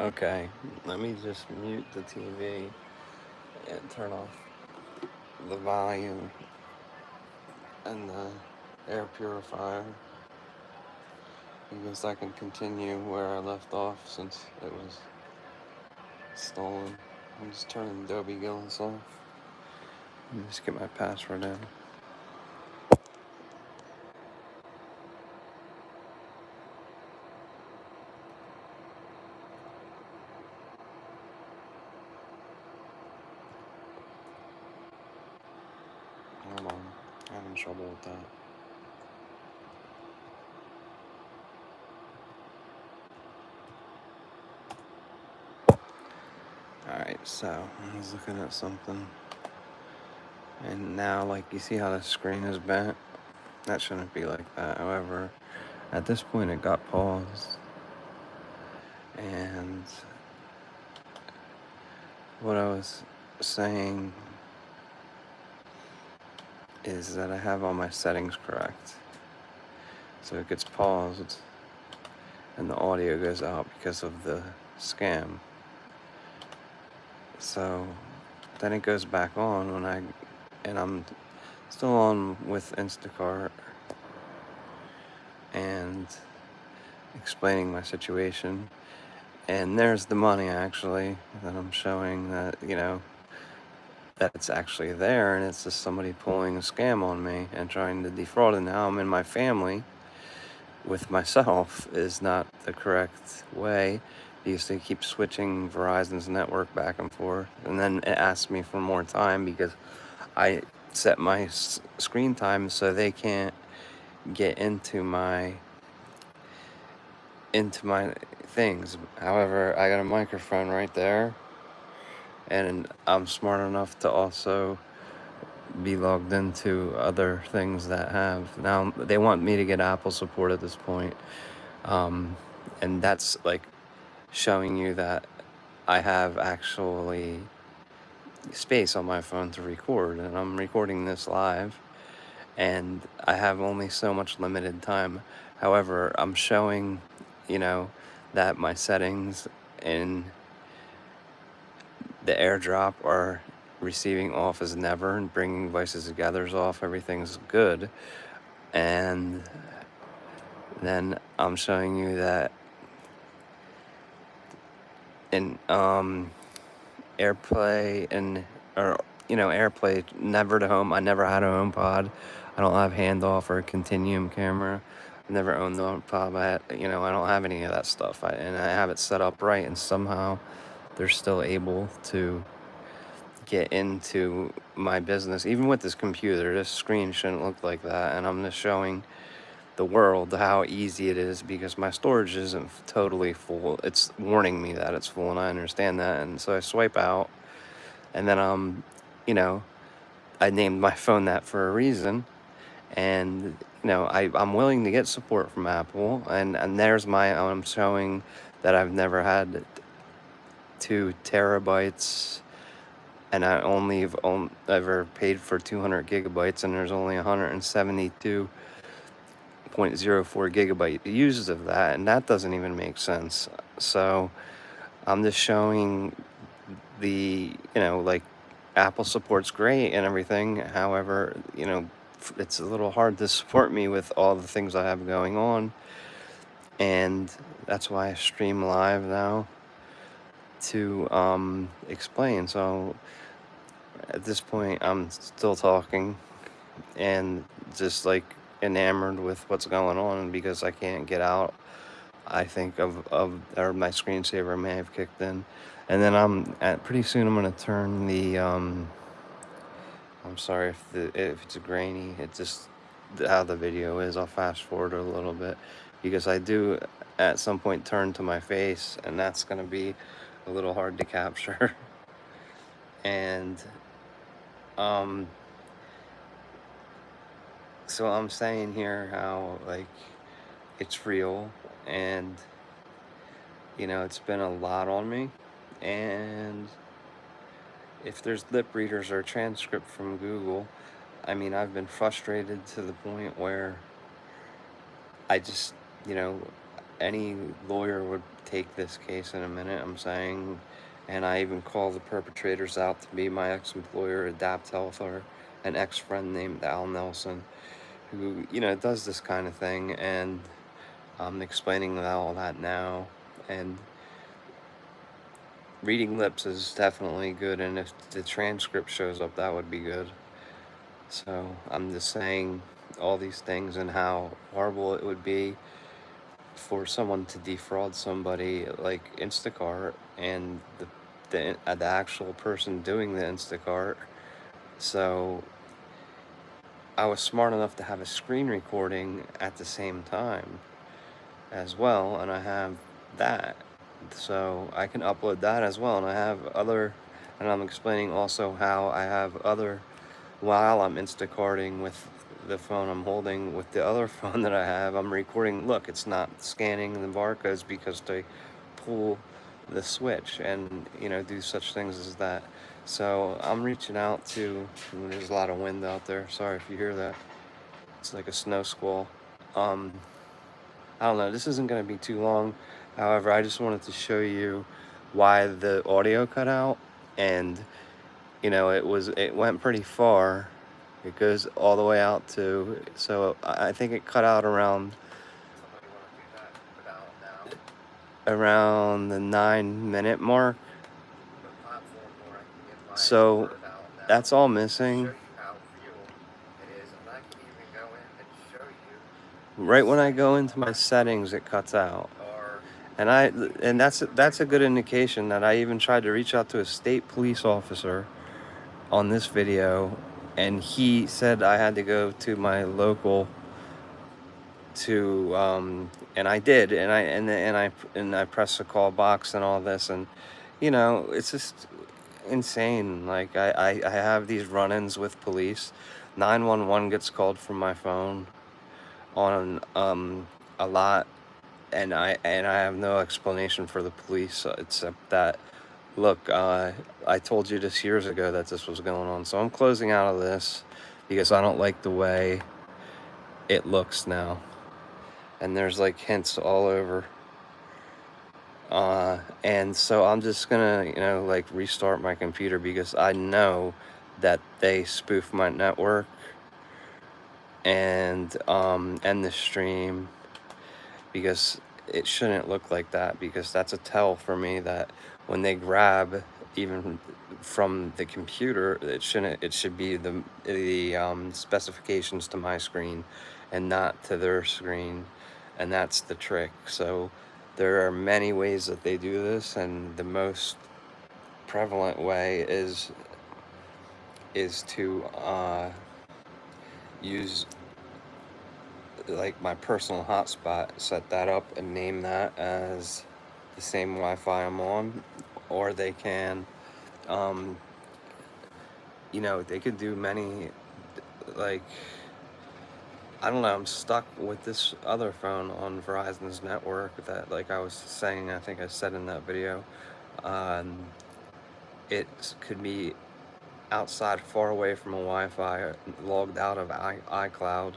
Okay, let me just mute the TV and turn off the volume and the air purifier because I can continue where I left off since it was stolen. I'm just turning Adobe Gillis off. Let me just get my password in. Hold on, I'm having trouble with that. Alright, so I was looking at something. And now, like, you see how the screen is bent? That shouldn't be like that. However, at this point, it got paused. And what I was saying is that I have all my settings correct. So it gets paused and the audio goes out because of the scam. So then it goes back on and I'm still on with Instacart and explaining my situation. And there's the money actually that I'm showing that, that it's actually there, and it's just somebody pulling a scam on me and trying to defraud. And now I'm in my family with myself is not the correct way because they keep switching Verizon's network back and forth. And then it asks me for more time because I set my screen time so they can't get into my things. However, I got a microphone right there, and I'm smart enough to also be logged into other things that have. Now they want me to get Apple support at this point, and that's like showing you that I have actually space on my phone to record, and I'm recording this live, and I have only so much limited time. However, I'm showing, that my settings in the airdrop are receiving off as never and bringing voices together is off. Everything's good. And then I'm showing you that in AirPlay AirPlay never to home. I never had a HomePod. I don't have handoff or a continuum camera. I never owned the HomePod. I don't have any of that stuff. And I have it set up right, and somehow they're still able to get into my business. Even with this computer, this screen shouldn't look like that. And I'm just showing the world how easy it is because my storage isn't totally full. It's warning me that it's full, and I understand that. And so I swipe out, and then I named my phone that for a reason. And I'm willing to get support from Apple, and there's I'm showing that I've never had 2 terabytes, and I only have ever paid for 200 gigabytes, and there's only 172 0.04 gigabyte uses of that, and that doesn't even make sense. So I'm just showing the, like, Apple support's great and everything. However, it's a little hard to support me with all the things I have going on, and that's why I stream live now to explain. So at this point, I'm still talking and just like enamored with what's going on because I can't get out. I think or my screensaver may have kicked in, and then pretty soon I'm gonna turn the I'm sorry if it's grainy. It's just how the video is. I'll fast forward a little bit because I do at some point turn to my face, and that's gonna be a little hard to capture. And so I'm saying here how, like, it's real, and it's been a lot on me. And if there's lip readers or transcript from Google, I mean, I've been frustrated to the point where I just, any lawyer would take this case in a minute, I'm saying. And I even call the perpetrators out to be my ex-employer, Adapt Health, or an ex-friend named Al Nelson, who, does this kind of thing. And I'm explaining all that now. And reading lips is definitely good, and if the transcript shows up, that would be good. So I'm just saying all these things and how horrible it would be for someone to defraud somebody like Instacart and the actual person doing the Instacart. So I was smart enough to have a screen recording at the same time as well, and I have that. So I can upload that as well, and I have other, and I'm explaining also how I have other, while I'm Instacarting with the phone I'm holding, with the other phone that I have, I'm recording. Look, it's not scanning the barcodes because they pull the switch and, do such things as that. So I'm reaching out to, there's a lot of wind out there. Sorry if you hear that. It's like a snow squall. I don't know, this isn't going to be too long. However, I just wanted to show you why the audio cut out. And, it went pretty far. It goes all the way out to, so I think it cut out around the 9-minute mark. So that's all missing. Right when I go into my settings, it cuts out. And that's a good indication that I even tried to reach out to a state police officer on this video, and he said I had to go to my local to and I did, and I pressed the call box and all this, and it's just insane. Like I have these run-ins with police. 911 gets called from my phone on a lot, and I have no explanation for the police except that, look, I told you this years ago that this was going on, so I'm closing out of this because I don't like the way it looks now. And there's like hints all over. And so I'm just gonna, like restart my computer because I know that they spoof my network and end the stream, because it shouldn't look like that, because that's a tell for me that when they grab even from the computer, it should be the specifications to my screen and not to their screen, and that's the trick. So there are many ways that they do this, and the most prevalent way is to use like my personal hotspot, set that up and name that as the same Wi-Fi I'm on, or they can, they could do many, like, I don't know, I'm stuck with this other phone on Verizon's network that, like I was saying, I think I said in that video, it could be outside, far away from a Wi-Fi, logged out of iCloud,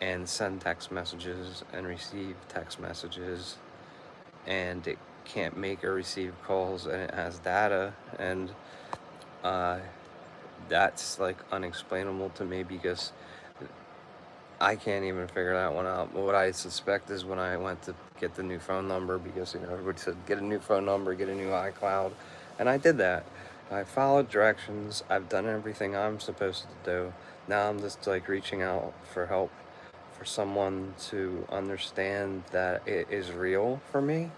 and send text messages and receive text messages, and it can't make or receive calls, and it has data, and that's like unexplainable to me, because I can't even figure that one out. What I suspect is when I went to get the new phone number, because everybody said get a new phone number, get a new iCloud, and I did that. I followed directions. I've done everything I'm supposed to do. Now I'm just like reaching out for help, for someone to understand that it is real for me,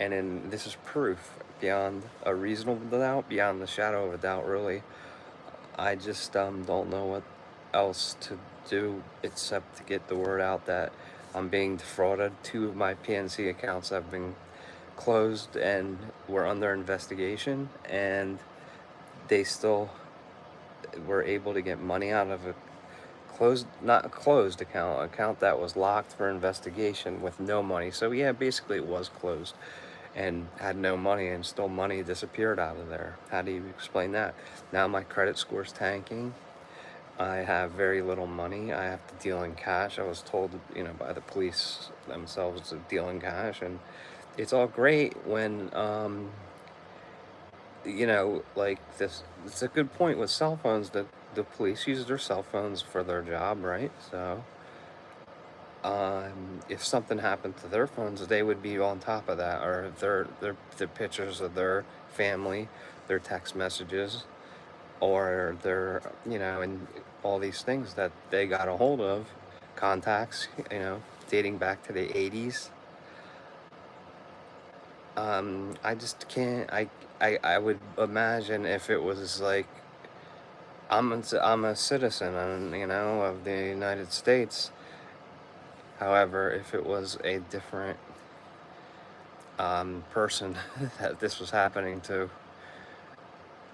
and this is proof beyond a reasonable doubt, beyond the shadow of a doubt, really. I just don't know what else to do except to get the word out that I'm being defrauded. 2 of my PNC accounts have been closed and were under investigation, and they still were able to get money out of a not a closed account that was locked for investigation with no money. So yeah, basically it was closed and had no money, and still money disappeared out of there. How do you explain that? Now my credit score's tanking. I have very little money. I have to deal in cash. I was told, by the police themselves to deal in cash, and it's all great when, like this. It's a good point with cell phones that the police use their cell phones for their job, right? So, if something happened to their phones, they would be on top of that, or their pictures of their family, their text messages, or their, and all these things that they got a hold of, contacts, dating back to the 80s. I just can't. I would imagine if it was like I'm a citizen, and of the United States. However, if it was a different person that this was happening to,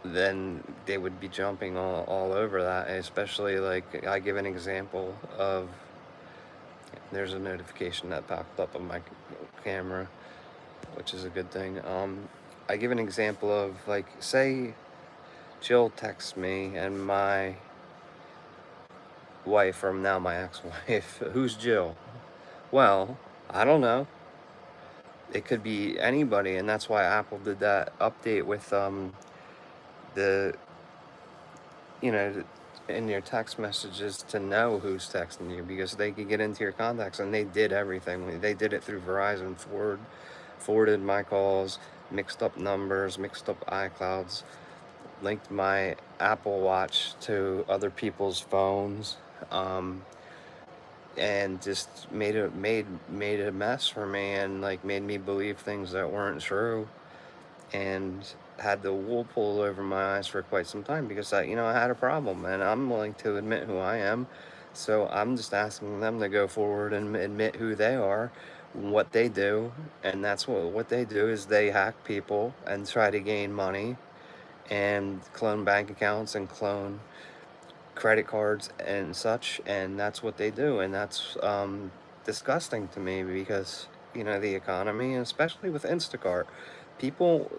then they would be jumping all over that. Especially, like, I give an example of, there's a notification that popped up on my camera, which is a good thing. I give an example of, like, say Jill texts me, and my wife, or now my ex-wife, who's Jill? Well, I don't know. It could be anybody, and that's why Apple did that update with the in your text messages to know who's texting you, because they could get into your contacts, and they did everything. They did it through Verizon, forwarded my calls, mixed up numbers, mixed up iClouds, linked my Apple Watch to other people's phones, and just made a mess for me, and like made me believe things that weren't true, and had the wool pulled over my eyes for quite some time, because I had a problem, and I'm willing to admit who I am. So I'm just asking them to go forward and admit who they are, what they do. And that's what they do is they hack people and try to gain money, and clone bank accounts, and clone credit cards and such, and that's what they do. And that's disgusting to me, because the economy, and especially with Instacart, people,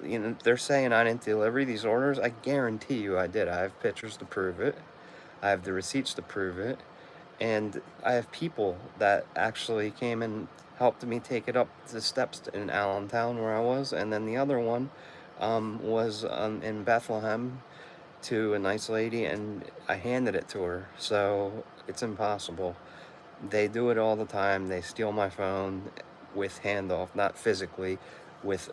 they're saying I didn't deliver these orders. I guarantee you I did. I have pictures to prove it. I have the receipts to prove it. And I have people that actually came and helped me take it up the steps in Allentown, where I was. And then the other one was in Bethlehem, to a nice lady, and I handed it to her. So it's impossible. They do it all the time. They steal my phone with handoff, not physically, with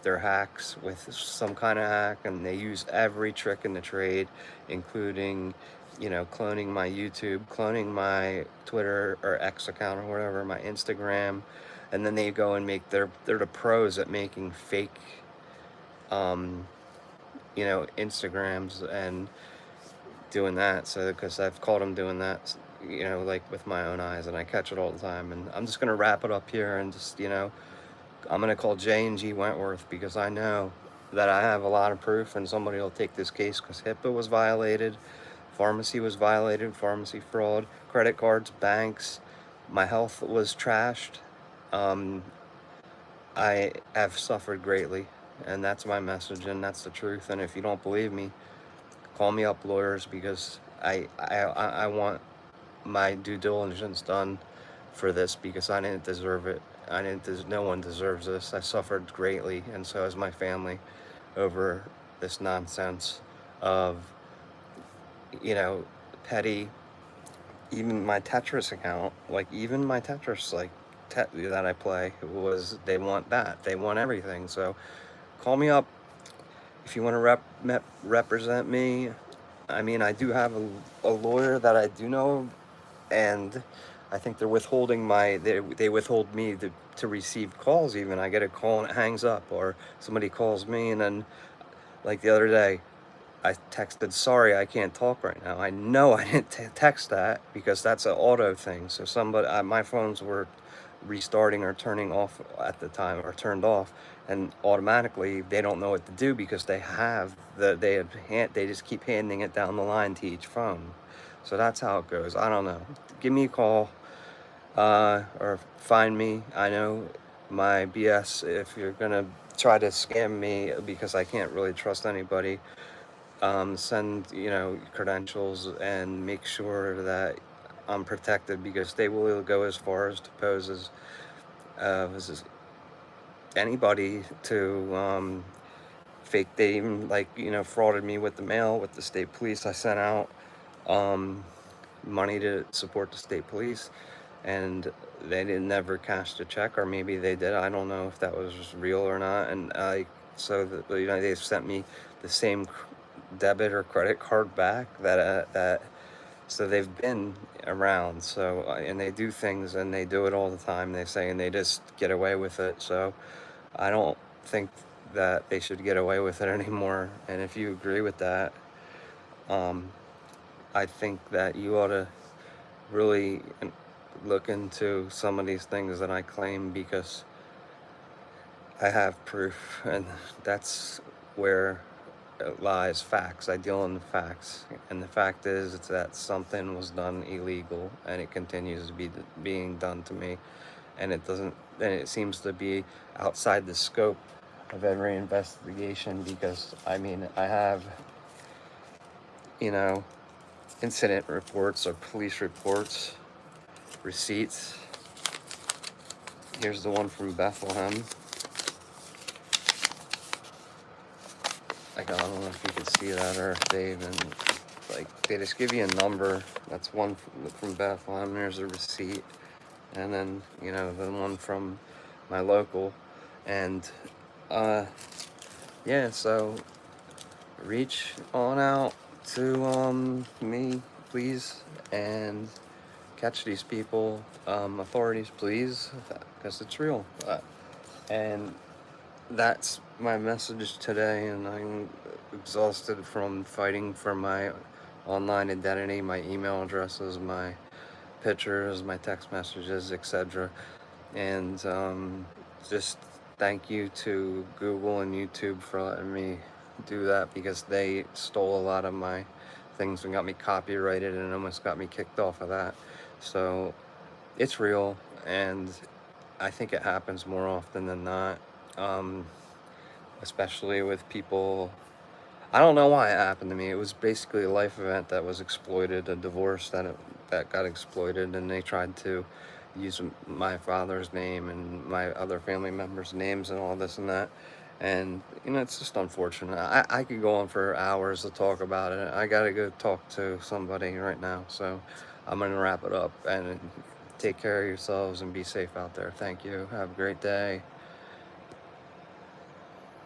their hacks, with some kind of hack, and they use every trick in the trade, including, cloning my YouTube, cloning my Twitter or X account or whatever, my Instagram, and then they go and they're the pros at making fake, um, Instagrams, and doing that. So, because I've caught them doing that, like with my own eyes, and I catch it all the time. And I'm just gonna wrap it up here, and just, I'm gonna call J&G Wentworth, because I know that I have a lot of proof, and somebody will take this case, because HIPAA was violated, pharmacy was violated, pharmacy fraud, credit cards, banks, my health was trashed. Um, I have suffered greatly, and that's my message, and that's the truth. And if you don't believe me, call me up, lawyers, because I want my due diligence done for this, because I didn't deserve it. No one deserves this. I suffered greatly, and so has my family, over this nonsense of, you know, petty, even my Tetris account, like even my Tetris, like, that I play, they want that. They want everything. So call me up if you want to represent me. I mean, I do have a lawyer that I do know, and I think they're withholding they withhold me to receive calls. Even I get a call and it hangs up, or somebody calls me, and then, like the other day, I texted, sorry, I can't talk right now. I know I didn't text that, because that's an auto thing. So my phones were restarting or turning off at the time, or turned off, and automatically they don't know what to do, because they just keep handing it down the line to each phone. So that's how it goes. I don't know. Give me a call, or find me. I know my BS if you're gonna try to scam me, because I can't really trust anybody. send, credentials and make sure that I'm protected, because they will go as far as to pose as anybody to fake. They even, like, frauded me with the mail with the state police. I sent out um, money to support the state police, and they didn't never cash the check, or maybe they did. I don't know if that was real or not. And they've sent me the same debit or credit card back that so they've been around. So and they do things, and they do it all the time, they say, and they just get away with it. So I don't think that they should get away with it anymore. And if you agree with that, um, I think that you ought to really look into some of these things that I claim, because I have proof, and that's where it lies. Facts. I deal in the facts, and the fact is it's that something was done illegal, and it continues to be being done to me, and it doesn't. And it seems to be outside the scope of every investigation, because I mean I have, you know, incident reports or police reports, receipts. Here's the one from Bethlehem. I don't know if you can see that, or if they even, like, they just give you a number. That's one from Bethlehem. There's a receipt. And then, the one from my local. And, yeah, so reach on out to me, please, and catch these people. Authorities, please, because it's real. And that's my message today, and I'm exhausted from fighting for my online identity, my email addresses, my pictures, my text messages, etc. And just thank you to Google and YouTube for letting me do that, because they stole a lot of my things and got me copyrighted and almost got me kicked off of that. So it's real, and I think it happens more often than not. Especially with people. I don't know why it happened to me. It was basically a life event that was exploited, a divorce that got exploited, and they tried to use my father's name and my other family members' names and all this and that. And, it's just unfortunate. I could go on for hours to talk about it. I gotta go talk to somebody right now, so I'm gonna wrap it up, and take care of yourselves and be safe out there. Thank you. Have a great day.